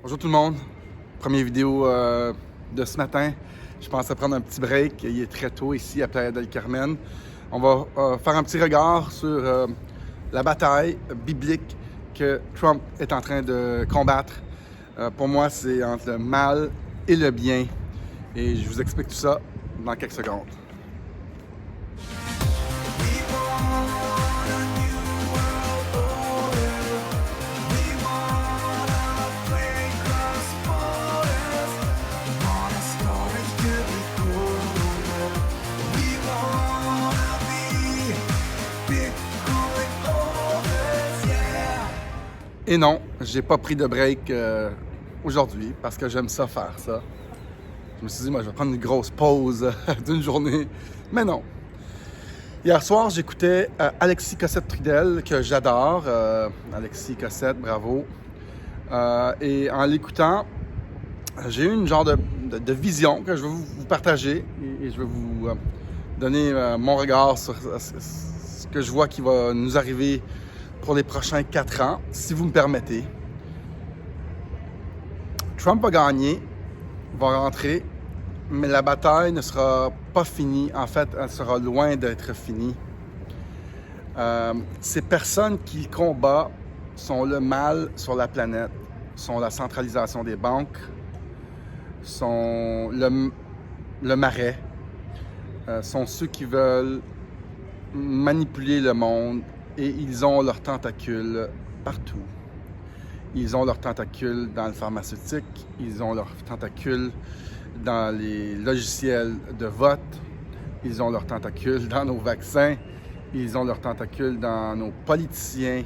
Bonjour tout le monde, première vidéo de ce matin. Je pensais prendre un petit break, il est très tôt ici à Playa del Carmen. On va faire un petit regard sur la bataille biblique que Trump est en train de combattre. Pour moi, c'est entre le mal et le bien. Et je vous explique tout ça dans quelques secondes. Et non, j'ai pas pris de break aujourd'hui parce que j'aime ça faire ça. Je me suis dit, moi, je vais prendre une grosse pause d'une journée. Mais non. Hier soir, j'écoutais Alexis Cossette-Trudel, que j'adore. Alexis Cossette, bravo. Et en l'écoutant, j'ai eu une genre de vision que je vais vous partager et je vais vous donner mon regard sur ce que je vois qui va nous arriver pour les prochains 4 ans, si vous me permettez. Trump va gagner, va rentrer, mais la bataille ne sera pas finie. En fait, elle sera loin d'être finie. Ces personnes qui combattent sont le mal sur la planète, sont la centralisation des banques, sont le marais, sont ceux qui veulent manipuler le monde et ils ont leurs tentacules partout. Ils ont leurs tentacules dans le pharmaceutique, ils ont leurs tentacules dans les logiciels de vote, ils ont leurs tentacules dans nos vaccins, ils ont leurs tentacules dans nos politiciens,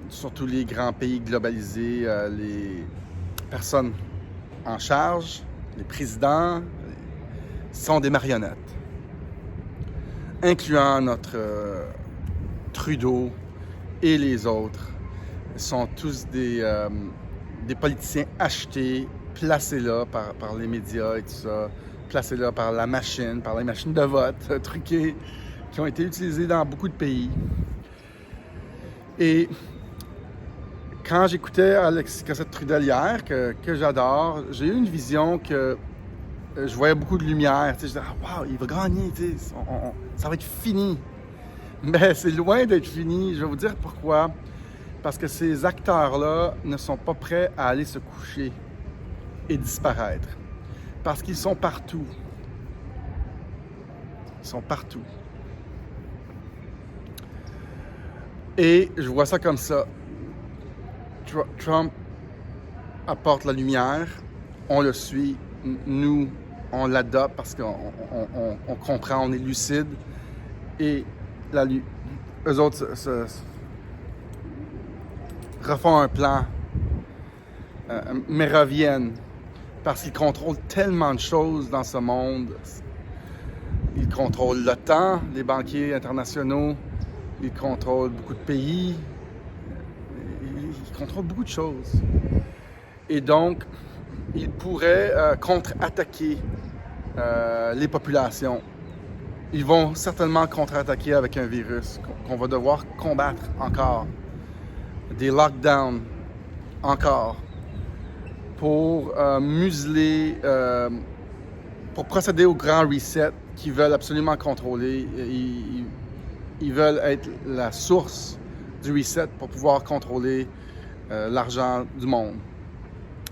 surtout les grands pays globalisés, les personnes en charge, les présidents, sont des marionnettes, incluant notre Trudeau et les autres, sont tous des politiciens achetés, placés là par les médias et tout ça, placés là par la machine, par les machines de vote truquées qui ont été utilisées dans beaucoup de pays. Et quand j'écoutais Alexis Cossette-Trudel hier, que j'adore, j'ai eu une vision que je voyais beaucoup de lumière. Je disais, ah, wow, il va gagner, ça va être fini. Mais c'est loin d'être fini. Je vais vous dire pourquoi. Parce que ces acteurs-là ne sont pas prêts à aller se coucher et disparaître. Parce qu'ils sont partout. Ils sont partout. Et je vois ça comme ça. Trump apporte la lumière, on le suit, nous, on l'adopte parce qu'on comprend, on est lucide. Et eux autres refont un plan, mais reviennent parce qu'ils contrôlent tellement de choses dans ce monde. Ils contrôlent l'OTAN, les banquiers internationaux, ils contrôlent beaucoup de pays, ils contrôlent beaucoup de choses. Et donc, ils pourraient contre-attaquer les populations. Ils vont certainement contre-attaquer avec un virus qu'on va devoir combattre encore. Des lockdowns encore. Pour museler, pour procéder au grand reset qu'ils veulent absolument contrôler. Ils veulent être la source du reset pour pouvoir contrôler l'argent du monde.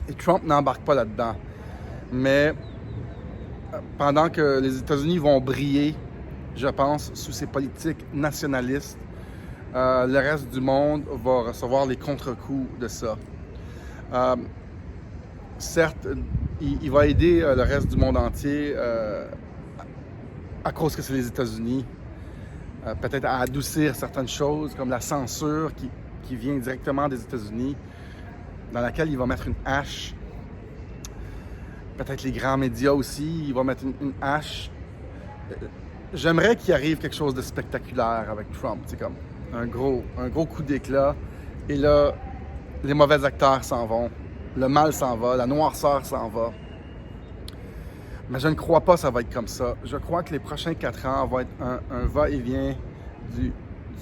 Et Trump n'embarque pas là-dedans. Mais pendant que les États-Unis vont briller, je pense, sous ces politiques nationalistes, le reste du monde va recevoir les contre-coups de ça. Certes, il va aider le reste du monde entier à cause que c'est les États-Unis, peut-être à adoucir certaines choses comme la censure qui vient directement des États-Unis, dans laquelle il va mettre une hache. Peut-être les grands médias aussi, il va mettre une hache. J'aimerais qu'il arrive quelque chose de spectaculaire avec Trump, c'est comme un gros coup d'éclat. Et là, les mauvais acteurs s'en vont, le mal s'en va, la noirceur s'en va. Mais je ne crois pas que ça va être comme ça. Je crois que les prochains 4 ans vont être un va-et-vient du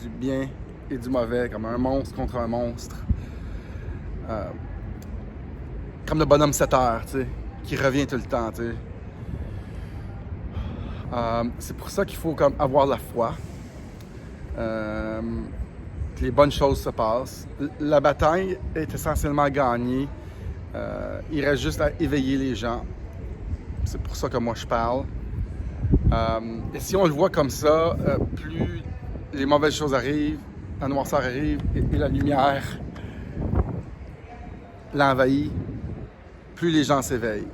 bien et du mauvais, comme un monstre contre un monstre. comme le bonhomme 7 heures, tu sais, qui revient tout le temps, tu sais. C'est pour ça qu'il faut comme avoir la foi, que les bonnes choses se passent. La bataille est essentiellement gagnée. Il reste juste à éveiller les gens. C'est pour ça que moi je parle. Et si on le voit comme ça, plus les mauvaises choses arrivent, la noirceur arrive et la lumière l'envahit, plus les gens s'éveillent.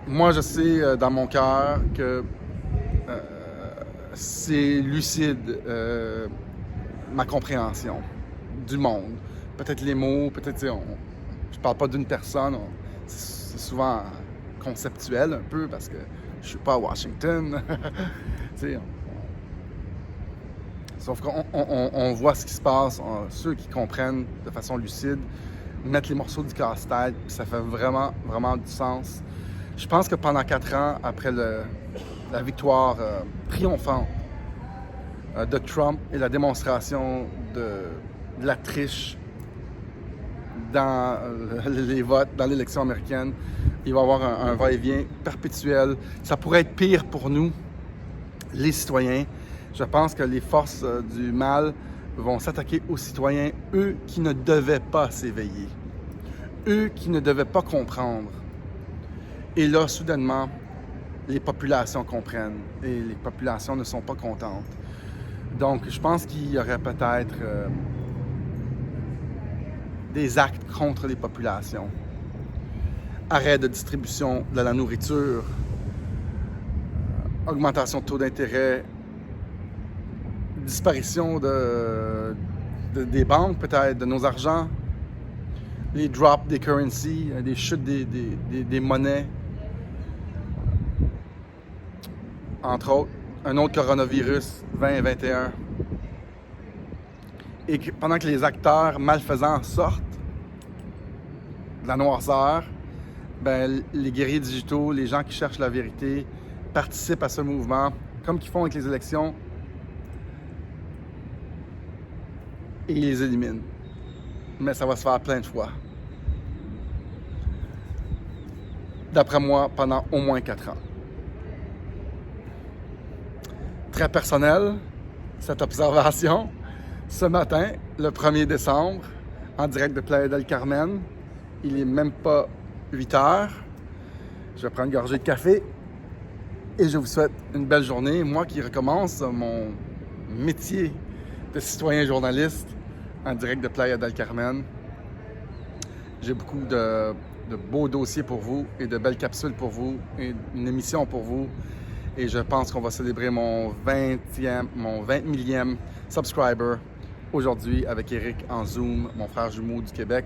Moi, je sais dans mon cœur que c'est lucide ma compréhension du monde. Peut-être les mots, peut-être, je parle pas d'une personne, c'est souvent conceptuel un peu parce que je suis pas à Washington. Sauf qu'on voit ce qui se passe, ceux qui comprennent de façon lucide mettent les morceaux du casse-tête, puis ça fait vraiment, vraiment du sens. Je pense que pendant 4 ans, après la victoire triomphante de Trump et la démonstration de la triche dans les votes, dans l'élection américaine, il va y avoir un va-et-vient perpétuel. Ça pourrait être pire pour nous, les citoyens. Je pense que les forces du mal vont s'attaquer aux citoyens, eux qui ne devaient pas s'éveiller, eux qui ne devaient pas comprendre. Et là, soudainement, les populations comprennent et les populations ne sont pas contentes. Donc, je pense qu'il y aurait peut-être des actes contre les populations. Arrêt de distribution de la nourriture, augmentation de taux d'intérêt, disparition des banques peut-être, de nos argents, les drops des currencies, des chutes des monnaies, entre autres, un autre coronavirus 2021. Et pendant que les acteurs malfaisants sortent de la noirceur, ben, les guerriers digitaux, les gens qui cherchent la vérité, participent à ce mouvement, comme qu'ils font avec les élections, et ils les éliminent. Mais ça va se faire plein de fois. D'après moi, pendant au moins 4 ans. Très personnel, cette observation. Ce matin, le 1er décembre, en direct de Playa del Carmen, il n'est même pas 8 heures. Je vais prendre une gorgée de café et je vous souhaite une belle journée. Moi qui recommence mon métier de citoyen journaliste en direct de Playa del Carmen. J'ai beaucoup de beaux dossiers pour vous et de belles capsules pour vous et une émission pour vous. Et je pense qu'on va célébrer mon 20 millième subscriber aujourd'hui avec Eric en Zoom, mon frère jumeau du Québec.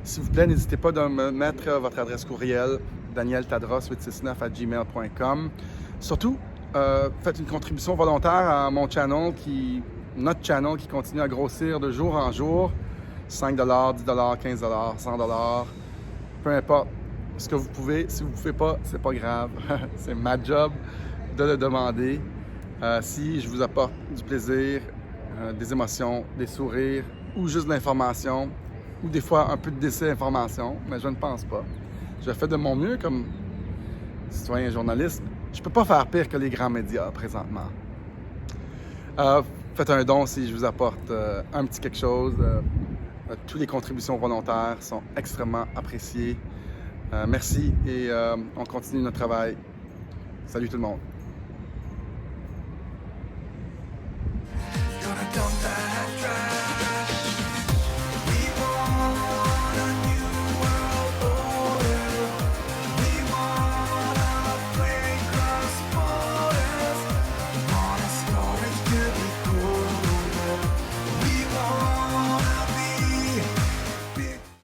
S'il vous plaît, n'hésitez pas de me mettre votre adresse courriel, danieltadros869@gmail.com. Surtout, faites une contribution volontaire à mon channel, notre channel qui continue à grossir de jour en jour. 5 $, 10 $, 15 $, 100 $, peu importe ce que vous pouvez. Si vous ne pouvez pas, c'est pas grave. C'est ma job de le demander. Si je vous apporte du plaisir, des émotions, des sourires ou juste de l'information ou des fois un peu de désinformation, mais je ne pense pas. Je fais de mon mieux comme citoyen journaliste. Je ne peux pas faire pire que les grands médias présentement. Faites un don si je vous apporte un petit quelque chose. Toutes les contributions volontaires sont extrêmement appréciées. Merci et on continue notre travail. Salut tout le monde.